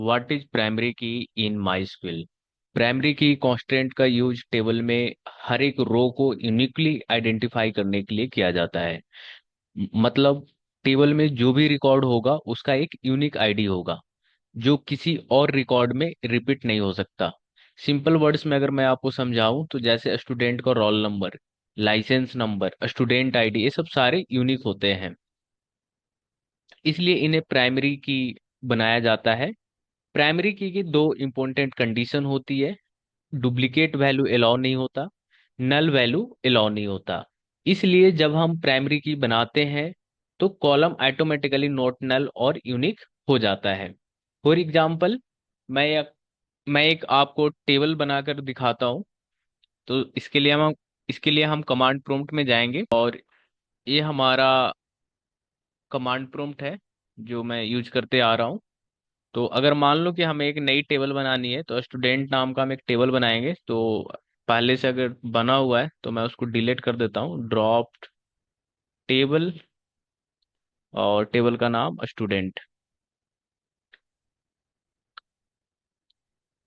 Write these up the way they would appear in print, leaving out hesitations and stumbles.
What is primary की इन my primary की constant का यूज टेबल में हर एक रो को यूनिकली आइडेंटिफाई करने के लिए किया जाता है। मतलब टेबल में जो भी रिकॉर्ड होगा उसका एक यूनिक आईडी होगा जो किसी और रिकॉर्ड में रिपीट नहीं हो सकता। सिंपल वर्ड्स में अगर मैं आपको समझाऊं तो जैसे स्टूडेंट का role number, licence number, student ID, ये सब सारे यूनिक होते हैं। इसलिए इन्हें प्राइमरी की बनाया जाता है। प्राइमरी की दो इंपॉर्टेंट कंडीशन होती है। डुप्लीकेट वैल्यू अलाउ नहीं होता, नल वैल्यू अलाउ नहीं होता। इसलिए जब हम प्राइमरी की बनाते हैं तो कॉलम ऑटोमेटिकली नॉट नल और यूनिक हो जाता है। फॉर एग्जाम्पल, मैं एक मैं एक आपको टेबल बनाकर दिखाता हूँ। तो इसके लिए हम कमांड प्रॉम्प्ट में जाएंगे और ये हमारा कमांड प्रॉम्प्ट है जो मैं यूज करते आ रहा हूँ। तो अगर मान लो कि हमें एक नई टेबल बनानी है तो स्टूडेंट नाम का हम एक टेबल बनाएंगे। तो पहले से अगर बना हुआ है तो मैं उसको डिलीट कर देता हूँ, ड्रॉप टेबल, और टेबल का नाम स्टूडेंट।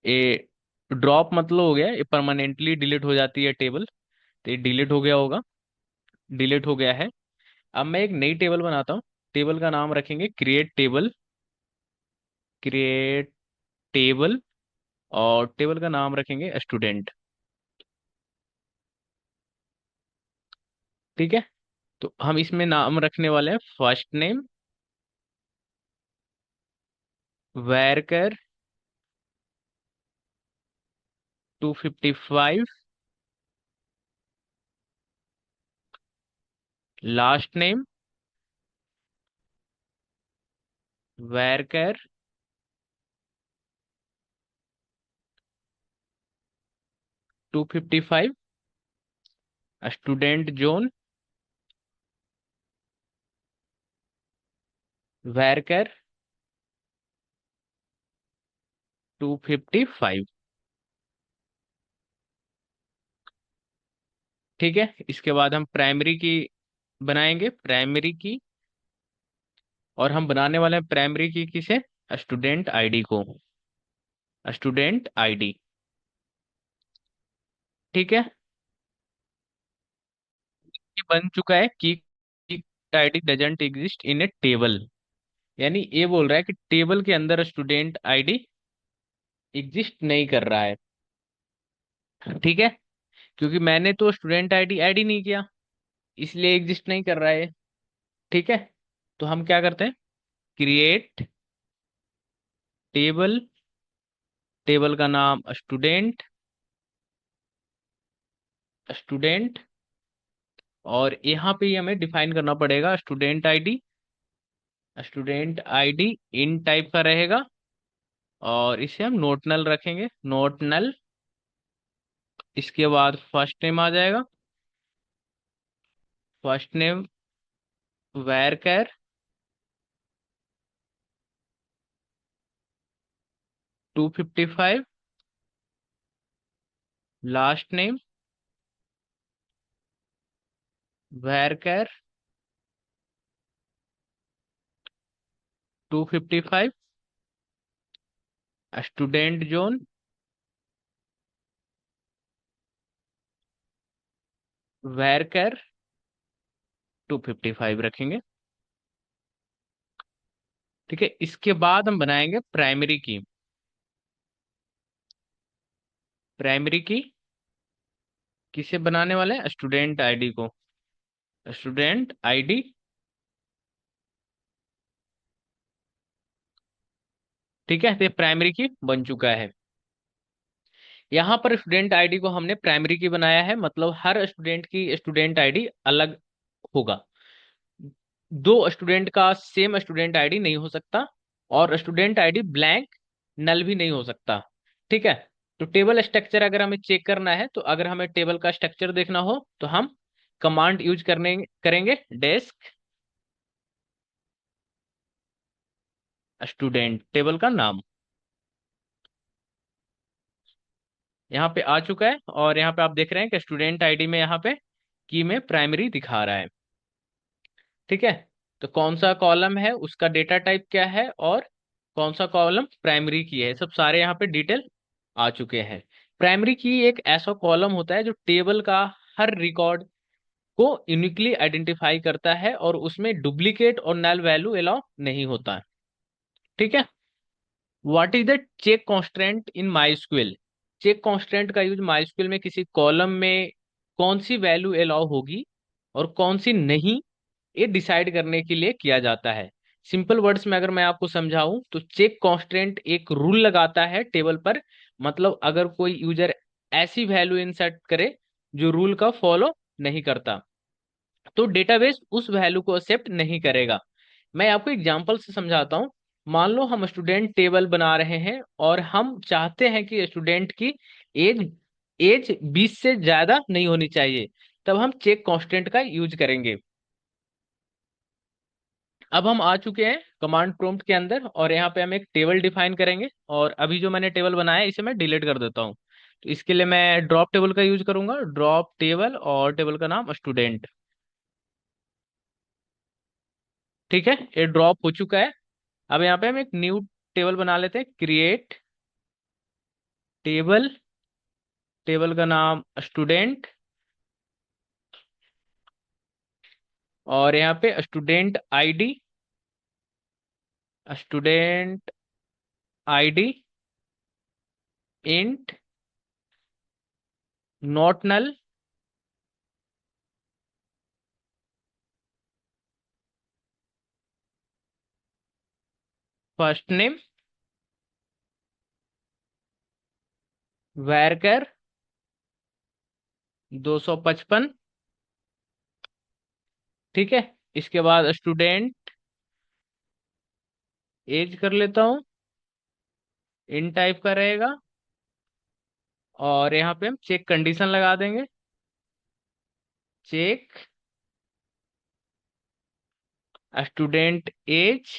ये ड्रॉप मतलब हो गया, ये परमानेंटली डिलीट हो जाती है टेबल। तो ये डिलीट हो गया होगा, डिलीट हो गया है। अब मैं एक नई टेबल बनाता हूँ। टेबल का नाम रखेंगे क्रिएट टेबल, क्रिएट टेबल, और टेबल का नाम रखेंगे स्टूडेंट। ठीक है। तो हम इसमें नाम रखने वाले हैं first name, worker 255, last name worker 255, student zone worker 255। ठीक है। इसके बाद हम प्राइमरी की बनाएंगे, प्राइमरी की। और हम बनाने वाले हैं प्राइमरी की किसे? स्टूडेंट आईडी को, स्टूडेंट आईडी। ठीक है। ये बन चुका है कि ID doesn't exist in A table. यानी ये बोल रहा है कि टेबल के अंदर स्टूडेंट आईडी एग्जिस्ट नहीं कर रहा है। ठीक है। क्योंकि मैंने तो स्टूडेंट आईडी ऐड ही नहीं किया, इसलिए एग्जिस्ट नहीं कर रहा है। ठीक है। तो हम क्या करते हैं, क्रिएट टेबल, टेबल का नाम स्टूडेंट, स्टूडेंट। और यहाँ पे ही हमें डिफाइन करना पड़ेगा स्टूडेंट आईडी। स्टूडेंट आईडी इन टाइप का रहेगा, और इसे हम नोट नल रखेंगे, नोट नल। इसके बाद फर्स्ट नेम आ जाएगा, first name varchar 255, last name varchar 255, student zone varchar 255 रखेंगे। ठीक है। इसके बाद हम बनाएंगे प्राइमरी की, प्राइमरी की किसे बनाने वाले हैं? स्टूडेंट आईडी को, स्टूडेंट आईडी। ठीक है। तो ये प्राइमरी की बन चुका है। यहाँ पर स्टूडेंट आईडी को हमने प्राइमरी की बनाया है, मतलब हर स्टूडेंट की स्टूडेंट आईडी अलग होगा। दो स्टूडेंट का सेम स्टूडेंट आईडी नहीं हो सकता, और स्टूडेंट आईडी ब्लैंक नल भी नहीं हो सकता। ठीक है। तो टेबल स्ट्रक्चर अगर हमें चेक करना है, तो अगर हमें टेबल का स्ट्रक्चर देखना हो तो हम कमांड यूज करने करेंगे, डेस्क स्टूडेंट, टेबल का नाम यहाँ पे आ चुका है। और यहाँ पे आप देख रहे हैं कि स्टूडेंट आईडी में यहाँ पे की में प्राइमरी दिखा रहा है। ठीक है। तो कौन सा कॉलम है, उसका डेटा टाइप क्या है, और कौन सा कॉलम? प्राइमरी की है। सब सारे यहाँ पे डिटेल आ चुके हैं। प्राइमरी की एक ऐसा कॉलम होता है जो टेबल का हर रिकॉर्ड को यूनिकली आइडेंटिफाई करता है और उसमें डुप्लीकेट और नल वैल्यू अलाउ नहीं होता है। ठीक है। What is the check constant in MySQL? Check constant का यूज माइस्क्वेल में किसी कॉलम में कौन सी वैल्यू अलाउ होगी और कौन सी नहीं, ये डिसाइड करने के लिए किया जाता है। सिंपल वर्ड्स में अगर मैं आपको समझाऊं तो चेक कांस्टेंट एक रूल लगाता है टेबल पर। मतलब अगर कोई यूजर ऐसी वैल्यू इंसर्ट करे जो रूल का फॉलो नहीं करता, तो डेटाबेस उस वैल्यू को एक्सेप्ट नहीं करेगा। मैं आपको एग्जांपल से समझाता हूँ। मान लो हम स्टूडेंट टेबल बना रहे हैं और हम चाहते हैं कि स्टूडेंट की एज एज 20 से ज्यादा नहीं होनी चाहिए। तब हम चेक कांस्टेंट का यूज करेंगे। अब हम आ चुके हैं कमांड प्रॉम्प्ट के अंदर और यहाँ पे हम एक टेबल डिफाइन करेंगे। और अभी जो मैंने टेबल बनाया है इसे मैं डिलीट कर देता हूँ। तो इसके लिए मैं ड्रॉप टेबल का यूज करूंगा। ड्रॉप टेबल और टेबल का नाम स्टूडेंट। ठीक है, ये ड्रॉप हो चुका है। अब यहाँ पे हम एक न्यू टेबल बना लेते हैं। क्रिएट टेबल, टेबल का नाम स्टूडेंट, और यहाँ पे student ID, student ID int not null, first name varchar 255। ठीक है, इसके बाद स्टूडेंट एज कर लेता हूँ, इन टाइप का रहेगा। और यहाँ पे हम चेक कंडीशन लगा देंगे। Check student age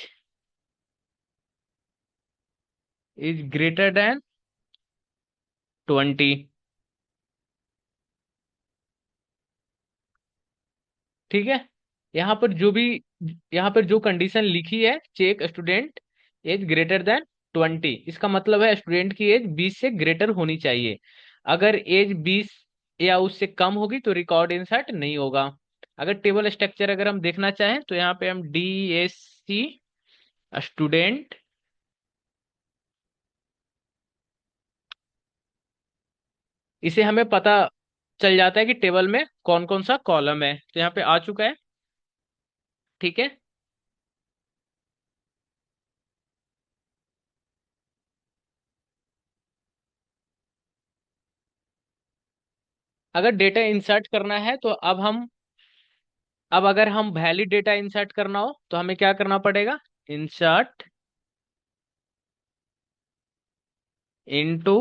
is greater than 20। ठीक है, यहाँ पर जो भी यहाँ पर जो कंडीशन लिखी है, check student age greater than 20, इसका मतलब है स्टूडेंट की एज 20 से ग्रेटर होनी चाहिए। अगर एज 20 या उससे कम होगी तो रिकॉर्ड इंसर्ट नहीं होगा। अगर टेबल स्ट्रक्चर अगर हम देखना चाहें तो यहाँ पे हम DSC स्टूडेंट, इसे हमें पता चल जाता है कि टेबल में कौन कौन सा कॉलम है। तो यहाँ पे आ चुका है। ठीक है, अगर डेटा इंसर्ट करना है तो अब अगर हम वैलिड डेटा इंसर्ट करना हो तो हमें क्या करना पड़ेगा? इंसर्ट इनटू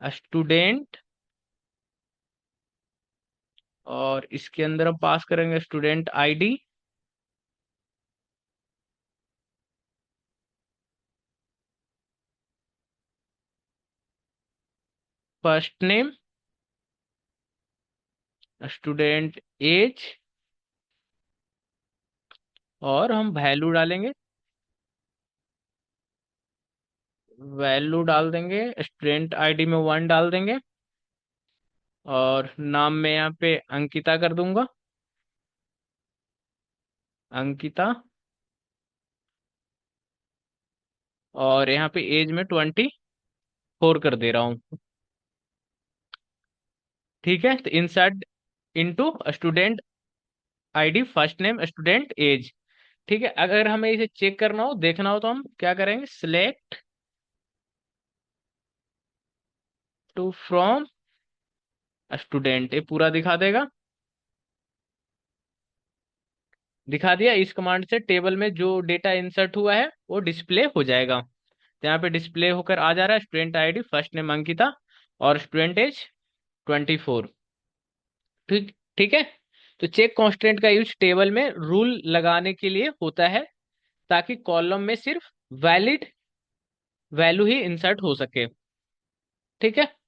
स्टूडेंट, और इसके अंदर हम पास करेंगे student ID, first name, student age, और हम वैल्यू डालेंगे। वैल्यू डाल देंगे, स्टूडेंट आईडी में 1 डाल देंगे, और नाम में यहाँ पे अंकिता कर दूंगा। अंकिता, और यहाँ पे एज में 24 कर दे रहा हूँ। ठीक है, तो insert into student ID, first name, student age. ठीक है, अगर हमें इसे चेक करना हो, देखना हो, तो हम क्या करेंगे? सिलेक्ट टू फ्रॉम स्टूडेंट, ये पूरा दिखा देगा। दिखा दिया। इस कमांड से टेबल में जो डेटा इंसर्ट हुआ है वो डिस्प्ले हो जाएगा। तो यहाँ पे डिस्प्ले होकर आ जा रहा है student ID, first name Ankita, और स्टूडेंट एज 24। ठीक ठीक है। तो चेक कांस्टेंट का यूज टेबल में रूल लगाने के लिए होता है, ताकि कॉलम में सिर्फ वैलिड वैल्यू ही इंसर्ट हो सके। ठीक है।